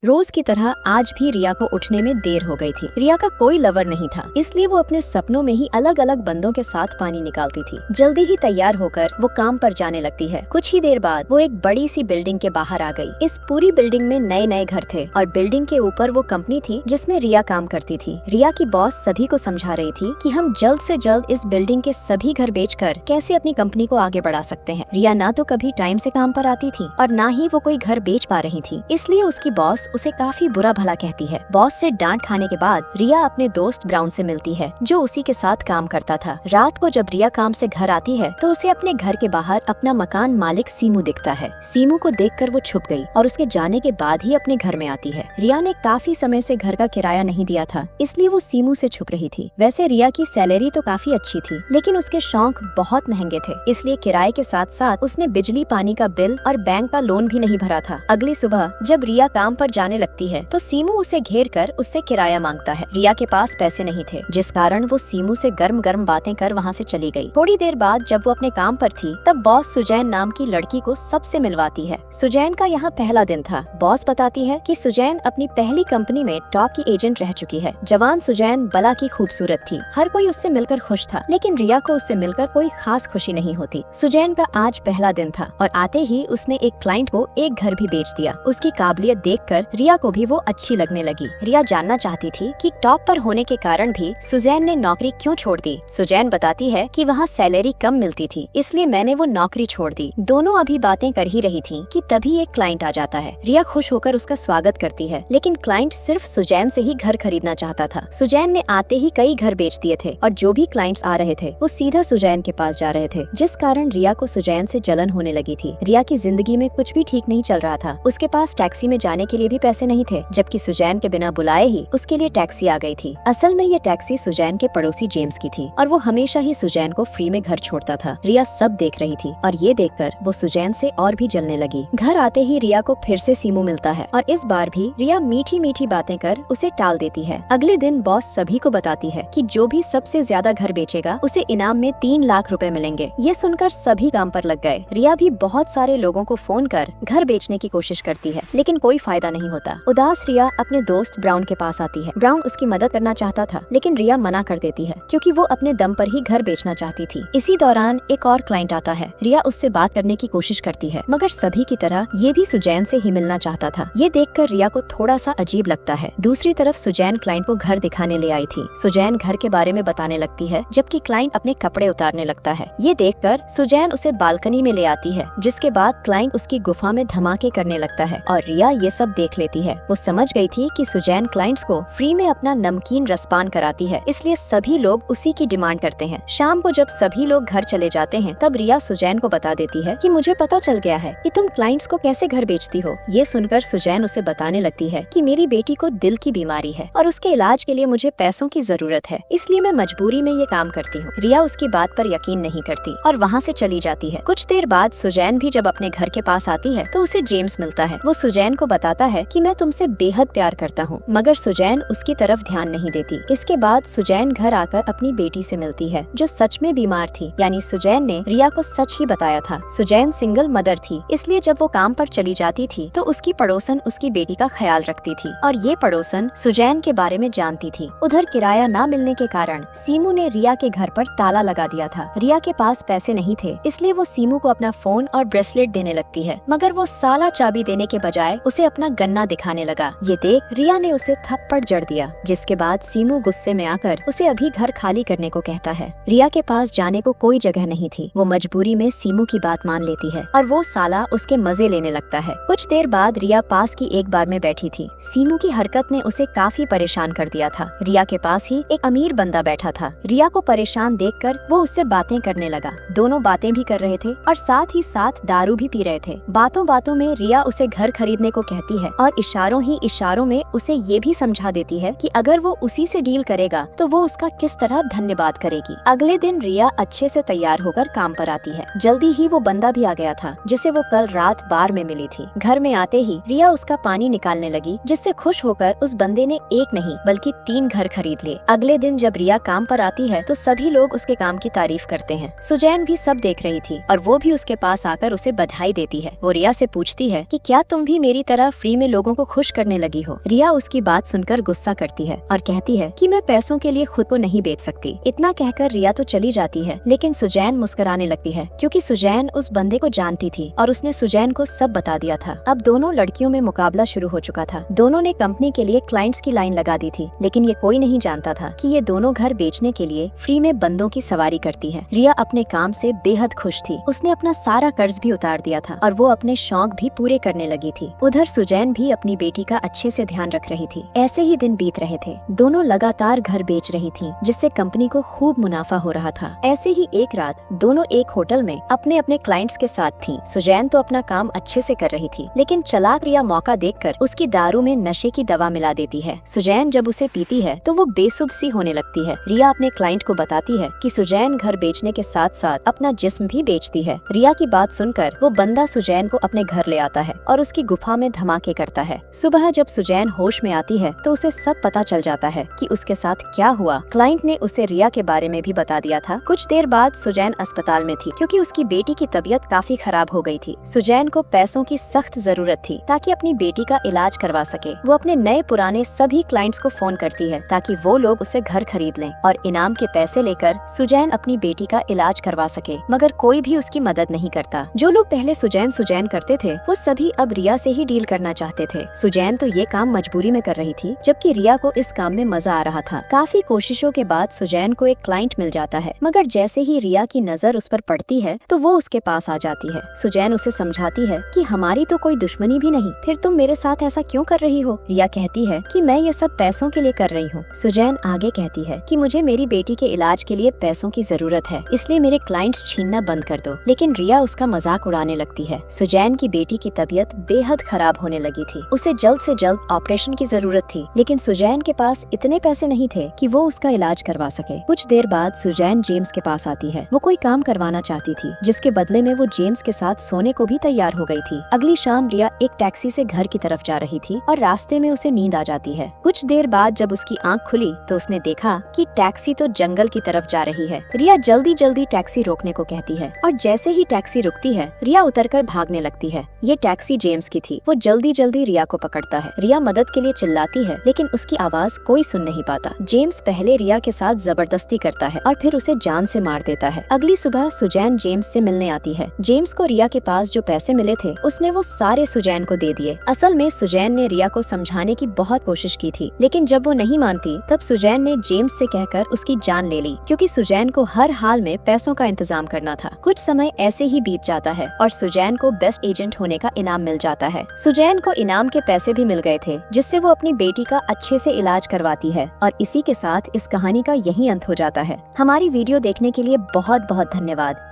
रोज की तरह आज भी रिया को उठने में देर हो गई थी। रिया का कोई लवर नहीं था, इसलिए वो अपने सपनों में ही अलग अलग बंदों के साथ पानी निकालती थी। जल्दी ही तैयार होकर वो काम पर जाने लगती है। कुछ ही देर बाद वो एक बड़ी सी बिल्डिंग के बाहर आ गई। इस पूरी बिल्डिंग में नए नए घर थे और बिल्डिंग के ऊपर वो कंपनी थी जिसमें रिया काम करती थी। रिया की बॉस सभी को समझा रही थी कि हम जल्द से जल्द इस बिल्डिंग के सभी घर बेचकर कैसे अपनी कंपनी को आगे बढ़ा सकते हैं। रिया ना तो कभी टाइम से काम पर आती थी और ना ही वो कोई घर बेच पा रही थी, इसलिए उसकी बॉस उसे काफी बुरा भला कहती है। बॉस से डांट खाने के बाद रिया अपने दोस्त ब्राउन से मिलती है जो उसी के साथ काम करता था। रात को जब रिया काम से घर आती है तो उसे अपने घर के बाहर अपना मकान मालिक सीमू दिखता है। सीमू को देखकर वो छुप गई और उसके जाने के बाद ही अपने घर में आती है। रिया ने काफी समय से घर का किराया नहीं दिया था, इसलिए वो सीमू से छुप रही थी। वैसे रिया की सैलरी तो काफी अच्छी थी, लेकिन उसके शौक बहुत महंगे थे, इसलिए किराए के साथ साथ उसने बिजली पानी का बिल और बैंक का लोन भी नहीं भरा था। अगली सुबह जब रिया काम पर जाने लगती है तो सीमू उसे घेर कर उससे किराया मांगता है। रिया के पास पैसे नहीं थे, जिस कारण वो सीमू से गर्म गर्म बातें कर वहाँ से चली गई। थोड़ी देर बाद जब वो अपने काम पर थी तब बॉस सुजैन नाम की लड़की को सबसे मिलवाती है। सुजैन का यहाँ पहला दिन था। बॉस बताती है कि सुजैन अपनी पहली कंपनी में टॉप की एजेंट रह चुकी है। जवान सुजैन बला की खूबसूरत थी, हर कोई उससे मिलकर खुश था, लेकिन रिया को उससे मिलकर कोई खास खुशी नहीं होती। सुजैन का आज पहला दिन था और आते ही उसने एक क्लाइंट को एक घर भी बेच दिया। उसकी काबिलियत देखकर रिया को भी वो अच्छी लगने लगी। रिया जानना चाहती थी कि टॉप पर होने के कारण भी सुजैन ने नौकरी क्यों छोड़ दी। सुजैन बताती है कि वहाँ सैलरी कम मिलती थी, इसलिए मैंने वो नौकरी छोड़ दी। दोनों अभी बातें कर ही रही थी कि तभी एक क्लाइंट आ जाता है। रिया खुश होकर उसका स्वागत करती है, लेकिन क्लाइंट सिर्फ सुजैन से ही घर खरीदना चाहता था। सुजैन ने आते ही कई घर बेच दिए थे और जो भी क्लाइंट्स आ रहे थे वो सीधा सुजैन के पास जा रहे थे, जिस कारण रिया को सुजैन से जलन होने लगी थी। रिया की जिंदगी में कुछ भी ठीक नहीं चल रहा था। उसके पास टैक्सी में जाने के लिए भी पैसे नहीं थे, जबकि सुजैन के बिना बुलाए ही उसके लिए टैक्सी आ गई थी। असल में ये टैक्सी सुजैन के पड़ोसी जेम्स की थी और वो हमेशा ही सुजैन को फ्री में घर छोड़ता था। रिया सब देख रही थी और ये देखकर वो सुजैन से और भी जलने लगी। घर आते ही रिया को फिर से सीमू मिलता है और इस बार भी रिया मीठी मीठी बातें कर उसे टाल देती है। अगले दिन बॉस सभी को बताती है कि जो भी सबसे ज्यादा घर बेचेगा उसे इनाम में 3 लाख रुपए मिलेंगे। ये सुनकर सभी काम पर लग गए। रिया भी बहुत सारे लोगों को फोन कर घर बेचने की कोशिश करती है, लेकिन कोई फायदा नहीं होता। उदास रिया अपने दोस्त ब्राउन के पास आती है। ब्राउन उसकी मदद करना चाहता था, लेकिन रिया मना कर देती है क्योंकि वो अपने दम पर ही घर बेचना चाहती थी। इसी दौरान एक और क्लाइंट आता है। रिया उससे बात करने की कोशिश करती है, मगर सभी की तरह ये भी सुजैन से ही मिलना चाहता था। ये देखकर रिया को थोड़ा सा अजीब लगता है। दूसरी तरफ सुजैन क्लाइंट को घर दिखाने ले आई थी। सुजैन घर के बारे में बताने लगती है, जबकि क्लाइंट अपने कपड़े उतारने लगता है। ये देखकर सुजैन उसे बालकनी में ले आती है, जिसके बाद क्लाइंट उसकी गुफा में धमाके करने लगता है और रिया ये सब देख लेती है। वो समझ गई थी कि सुजैन क्लाइंट्स को फ्री में अपना नमकीन रसपान कराती है, इसलिए सभी लोग उसी की डिमांड करते हैं। शाम को जब सभी लोग घर चले जाते हैं तब रिया सुजैन को बता देती है कि मुझे पता चल गया है कि तुम क्लाइंट्स को कैसे घर बेचती हो। ये सुनकर सुजैन उसे बताने लगती है कि मेरी बेटी को दिल की बीमारी है और उसके इलाज के लिए मुझे पैसों की जरूरत है, इसलिए मैं मजबूरी में ये काम करती हूँ। रिया उसकी बात पर यकीन नहीं करती और वहाँ से चली जाती है। कुछ देर बाद सुजैन भी जब अपने घर के पास आती है तो उसे जेम्स मिलता है। वो सुजैन को बताता है कि मैं तुमसे बेहद प्यार करता हूँ, मगर सुजैन उसकी तरफ ध्यान नहीं देती। इसके बाद सुजैन घर आकर अपनी बेटी से मिलती है जो सच में बीमार थी, यानी सुजैन ने रिया को सच ही बताया था। सुजैन सिंगल मदर थी, इसलिए जब वो काम पर चली जाती थी तो उसकी पड़ोसन उसकी बेटी का ख्याल रखती थी और ये पड़ोसन सुजैन के बारे में जानती थी। उधर किराया न मिलने के कारण सीमू ने रिया के घर पर ताला लगा दिया था। रिया के पास पैसे नहीं थे, इसलिए वो सीमू को अपना फोन और ब्रेसलेट देने लगती है, मगर वो साला चाबी देने के बजाय उसे अपना गन्ना दिखाने लगा। ये देख रिया ने उसे थप्पड़ जड़ दिया, जिसके बाद सीमू गुस्से में आकर उसे अभी घर खाली करने को कहता है। रिया के पास जाने को कोई जगह नहीं थी। वो मजबूरी में सीमू की बात मान लेती है और वो साला उसके मजे लेने लगता है। कुछ देर बाद रिया पास की एक बार में बैठी थी। सीमू की हरकत ने उसे काफी परेशान कर दिया था। रिया के पास ही एक अमीर बंदा बैठा था। रिया को परेशान देखकर वो उससे बातें करने लगा। दोनों बातें भी कर रहे थे और साथ ही साथ दारू भी पी रहे थे। बातों बातों में रिया उसे घर खरीदने को कहती है और इशारों ही इशारों में उसे ये भी समझा देती है कि अगर वो उसी से डील करेगा तो वो उसका किस तरह धन्यवाद करेगी। अगले दिन रिया अच्छे से तैयार होकर काम पर आती है। जल्दी ही वो बंदा भी आ गया था जिसे वो कल रात बार में मिली थी। घर में आते ही रिया उसका पानी निकालने लगी, जिससे खुश होकर उस बंदे ने एक नहीं बल्कि 3 घर खरीद लिए। अगले दिन जब रिया काम पर आती है तो सभी लोग उसके काम की तारीफ करते हैं। सुजैन भी सब देख रही थी और वो भी उसके पास आकर उसे बधाई देती है। वो रिया से पूछती है कि क्या तुम भी मेरी तरह फ्री में लोगों को खुश करने लगी हो। रिया उसकी बात सुनकर गुस्सा करती है और कहती है कि मैं पैसों के लिए खुद को नहीं बेच सकती। इतना कहकर रिया तो चली जाती है, लेकिन सुजैन मुस्कुराने लगती है क्योंकि सुजैन उस बंदे को जानती थी और उसने सुजैन को सब बता दिया था। अब दोनों लड़कियों में मुकाबला शुरू हो चुका था। दोनों ने कंपनी के लिए क्लाइंट्स की लाइन लगा दी थी, लेकिन ये कोई नहीं जानता था कि ये दोनों घर बेचने के लिए फ्री में बंदों की सवारी करती है। रिया अपने काम से बेहद खुश थी। उसने अपना सारा कर्ज भी उतार दिया था और वो अपने शौक भी पूरे करने लगी थी। उधर सुजैन भी अपनी बेटी का अच्छे से ध्यान रख रही थी। ऐसे ही दिन बीत रहे थे। दोनों लगातार घर बेच रही थी, जिससे कंपनी को खूब मुनाफा हो रहा था। ऐसे ही एक रात दोनों एक होटल में अपने अपने क्लाइंट्स के साथ थी। सुजैन तो अपना काम अच्छे से कर रही थी, लेकिन चालाक रिया मौका देखकर उसकी दारू में नशे की दवा मिला देती है। सुजैन जब उसे पीती है तो वो बेसुध सी होने लगती है। रिया अपने क्लाइंट को बताती है कि सुजैन घर बेचने के साथ साथ अपना जिस्म भी बेचती है। रिया की बात सुनकर वो बंदा सुजैन को अपने घर ले आता है और उसकी गुफा में धमाके करता है। सुबह जब सुजैन होश में आती है तो उसे सब पता चल जाता है कि उसके साथ क्या हुआ। क्लाइंट ने उसे रिया के बारे में भी बता दिया था। कुछ देर बाद सुजैन अस्पताल में थी क्योंकि उसकी बेटी की तबीयत काफी खराब हो गई थी। सुजैन को पैसों की सख्त जरूरत थी ताकि अपनी बेटी का इलाज करवा सके। वो अपने नए पुराने सभी क्लाइंट्स को फोन करती है ताकि वो लोग उसे घर खरीद लें और इनाम के पैसे लेकर सुजैन अपनी बेटी का इलाज करवा सके, मगर कोई भी उसकी मदद नहीं करता। जो लोग पहले सुजैन सुजैन करते थे वो सभी अब रिया से ही डील करना चाहते थे। सुजैन तो ये काम मजबूरी में कर रही थी, जबकि रिया को इस काम में मजा आ रहा था। काफी कोशिशों के बाद सुजैन को एक क्लाइंट मिल जाता है, मगर जैसे ही रिया की नजर उस पर पड़ती है तो वो उसके पास आ जाती है। सुजैन उसे समझाती है कि हमारी तो कोई दुश्मनी भी नहीं, फिर तुम मेरे साथ ऐसा क्यों कर रही हो। रिया कहती है कि मैं ये सब पैसों के लिए कर रही हूँ। सुजैन आगे कहती है कि मुझे मेरी बेटी के इलाज के लिए पैसों की जरूरत है, इसलिए मेरे क्लाइंट्स छीनना बंद कर दो। लेकिन रिया उसका मजाक उड़ाने लगती है। सुजैन की बेटी की तबीयत बेहद खराब होने लगी थी। उसे जल्द से जल्द ऑपरेशन की जरूरत थी, लेकिन सुजैन के पास इतने पैसे नहीं थे कि वो उसका इलाज करवा सके। कुछ देर बाद सुजैन जेम्स के पास आती है। वो कोई काम करवाना चाहती थी, जिसके बदले में वो जेम्स के साथ सोने को भी तैयार हो गई थी। अगली शाम रिया एक टैक्सी से घर की तरफ जा रही थी और रास्ते में उसे नींद आ जाती है। कुछ देर बाद जब उसकी आंख खुली तो उसने देखा कि टैक्सी तो जंगल की तरफ जा रही है। रिया जल्दी जल्दी टैक्सी रोकने को कहती है और जैसे ही टैक्सी रुकती है रिया उतरकर भागने लगती है। ये टैक्सी जेम्स की थी। वो जल्दी जल्दी रिया को पकड़ता है। रिया मदद के लिए चिल्लाती है, लेकिन उसकी आवाज कोई सुन नहीं पाता। जेम्स पहले रिया के साथ जबरदस्ती करता है और फिर उसे जान से मार देता है। अगली सुबह सुजैन जेम्स से मिलने आती है। जेम्स को रिया के पास जो पैसे मिले थे उसने वो सारे सुजैन को दे दिए। असल में सुजैन ने रिया को समझाने की बहुत कोशिश की थी, लेकिन जब वो नहीं मानती तब सुजैन ने जेम्स से कहकर उसकी जान ले ली, क्योंकि सुजैन को हर हाल में पैसों का इंतजाम करना था। कुछ समय ऐसे ही बीत जाता है और सुजैन को बेस्ट एजेंट होने का इनाम मिल जाता है। सुजैन को इनाम के पैसे भी मिल गए थे, जिससे वो अपनी बेटी का अच्छे से इलाज करवाती है। और इसी के साथ इस कहानी का यही अंत हो जाता है। हमारी वीडियो देखने के लिए बहुत बहुत धन्यवाद।